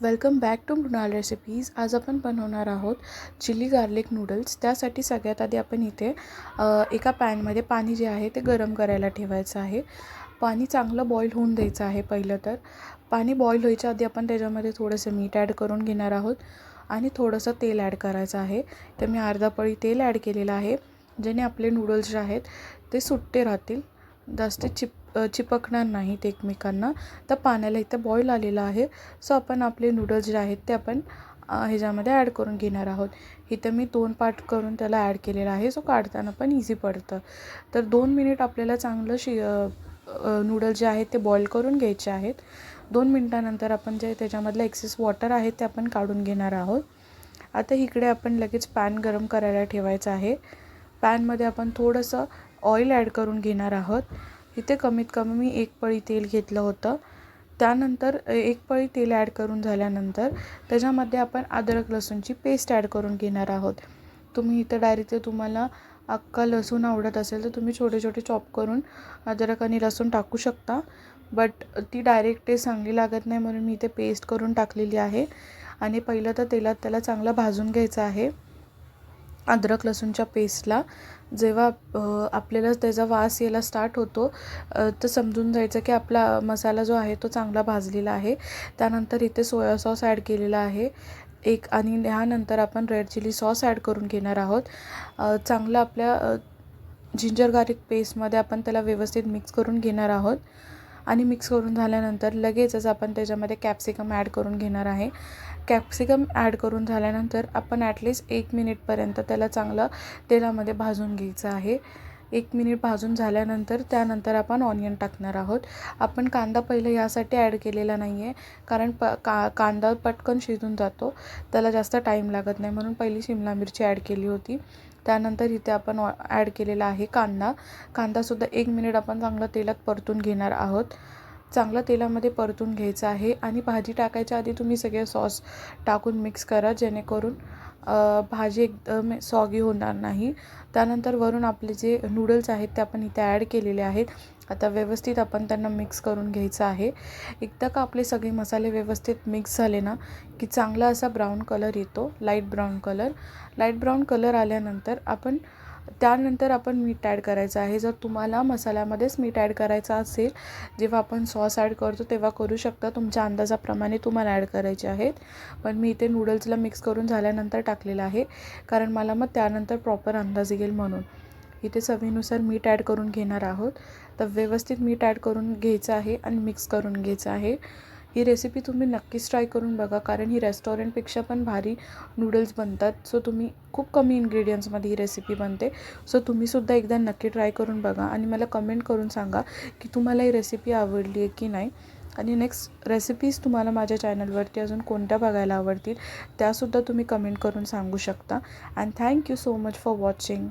Welcome back to Mrinal recipes. आज आपण बनवणार आहोत चिली गार्लिक नूडल्स। त्यासाठी सगळ्यात आधी आपण इथे एका पॅनमध्ये पाणी जे आहे ते गरम करायला ठेवायचं आहे। पाणी चांगलं बॉईल होऊन द्यायचं आहे। पहिलं तर पाणी बॉईल व्हायच्या आधी आपण त्याच्यामध्ये थोडंसं मीठ ॲड करून घेणार आहोत आणि थोडंसं तेल ॲड करायचं आहे। तर मी अर्धा पळी तेल ॲड केलेलं आहे, ज्याने आपले नूडल्स जे आहेत ते सुट्टे राहतील, जास्त चिपकणार नाहीत एकमेकांना। तर पाण्याला इथे बॉईल आलेलं आहे, सो आपण आपले नूडल्स जे आहेत ते आपण ह्याच्यामध्ये ॲड करून घेणार आहोत। इथं मी 2 पार्ट करून त्याला ॲड केलेलं आहे, सो काढताना पण इझी पडतं। तर 2 मिनिट आपल्याला चांगलं नूडल्स जे आहेत ते बॉईल करून घ्यायचे आहेत। 2 मिनिटानंतर आपण जे त्याच्यामधलं एक्सेस वॉटर आहे ते आपण काढून घेणार आहोत। आता इकडे आपण लगेच पॅन गरम करायला ठेवायचं आहे। पॅनमध्ये आपण थोडंसं ऑइल ॲड करून घेणार आहोत। इथे कमीत कमी मी 1 पळी तेल घेतलं होतं। त्यानंतर 1 पळी तेल ॲड करून झाल्यानंतर त्याच्यामध्ये आपण अद्रक लसूणची पेस्ट ॲड करून घेणार आहोत। तुम्ही इथं डायरेक्टली तुम्हाला अख्खा लसूण आवडत असेल तर तुम्ही छोटे छोटे चॉप करून अद्रक आणि लसूण टाकू शकता, बट ती डायरेक्ट टेस्ट चांगली लागत नाही, म्हणून मी इथे पेस्ट करून टाकलेली आहे। आणि पहिलं तर तेलात त्याला चांगलं भाजून घ्यायचं आहे अद्रक लसूणच्या पेस्टला। जेव्हा आपल्याला त्याचा वास यायला स्टार्ट होतो तर समजून जायचं की आपला मसाला जो आहे तो चांगला भाजलेला आहे। त्यानंतर इथे सोया सॉस ॲड केलेला आहे एक, आणि ह्यानंतर आपण रेड चिली सॉस ॲड करून घेणार आहोत। चांगलं आपल्या जिंजर गार्लिक पेस्टमध्ये आपण त्याला व्यवस्थित मिक्स करून घेणार आहोत। आणि मिक्स करून झाल्यानंतर लगेचच आपण त्याच्यामध्ये कॅप्सिकम ॲड करून घेणार आहे। कॅप्सिकम ॲड करून झाल्यानंतर आपण ॲटलिस्ट 1 मिनिटपर्यंत त्याला चांगलं तेलामध्ये भाजून घ्यायचं आहे। 1 मिनिट भाजून झाल्यानंतर त्यानंतर आपण ऑनियन टाकणार आहोत। आपण कांदा पहिलं यासाठी ॲड केलेला नाही आहे, कारण कांदा पटकन शिजून जातो, त्याला जास्त टाईम लागत नाही, म्हणून पहिली शिमला मिरची ॲड केली होती। त्यानंतर इथे आपण ॲड केलेला आहे कांदासुद्धा 1 मिनिट आपण चांगलं तेलात परतून घेणार आहोत। चांगलं तेलामध्ये परतून घ्यायचं आहे आणि भाजी टाकायच्या आधी तुम्ही सगळे सॉस टाकून मिक्स करा, जेणेकरून भाजी एकदम सॉगी होणार नाही। त्यानंतर वरून आपले जे नूडल्स आहेत ते आपण इथे ॲड केलेले आहेत। आता व्यवस्थित आपण त्यांना मिक्स करून घ्यायचं आहे। एकदा का आपले सगळे मसाले व्यवस्थित मिक्स झाले ना की चांगला असा ब्राऊन कलर येतो, लाईट ब्राऊन कलर आल्यानंतर त्यानंतर आपण मीठ ॲड करायचं आहे। जर तुम्हाला मसाल्यामध्येच मीठ ॲड करायचं असेल, जेव्हा आपण सॉस ॲड करतो तेव्हा करू शकता, तुमच्या अंदाजाप्रमाणे तुम्हाला ॲड करायचे आहेत। पण मी इथे नूडल्सला मिक्स करून झाल्यानंतर टाकलेलं आहे, कारण मला मग त्यानंतर प्रॉपर अंदाज येईल म्हणून। इथे चवीनुसार मीठ ॲड करून घेणार आहोत। तर व्यवस्थित मीठ ॲड करून घ्यायचं आहे आणि मिक्स करून घ्यायचं आहे। ही रेसिपी तुम्ही नक्कीच ट्राय करून बघा, कारण ही रेस्टॉरंटपेक्षा पण भारी नूडल्स बनतात। सो तुम्ही खूप कमी इन्ग्रेडियंट्समध्ये ही रेसिपी बनते, सो तुम्हीसुद्धा एकदा नक्की ट्राय करून बघा आणि मला कमेंट करून सांगा की तुम्हाला ही रेसिपी आवडली आहे की नाही। आणि नेक्स्ट रेसिपीज तुम्हाला माझ्या चॅनलवरती अजून कोणत्या बघायला आवडतील त्यासुद्धा तुम्ही कमेंट करून सांगू शकता। And thank you so much for watching.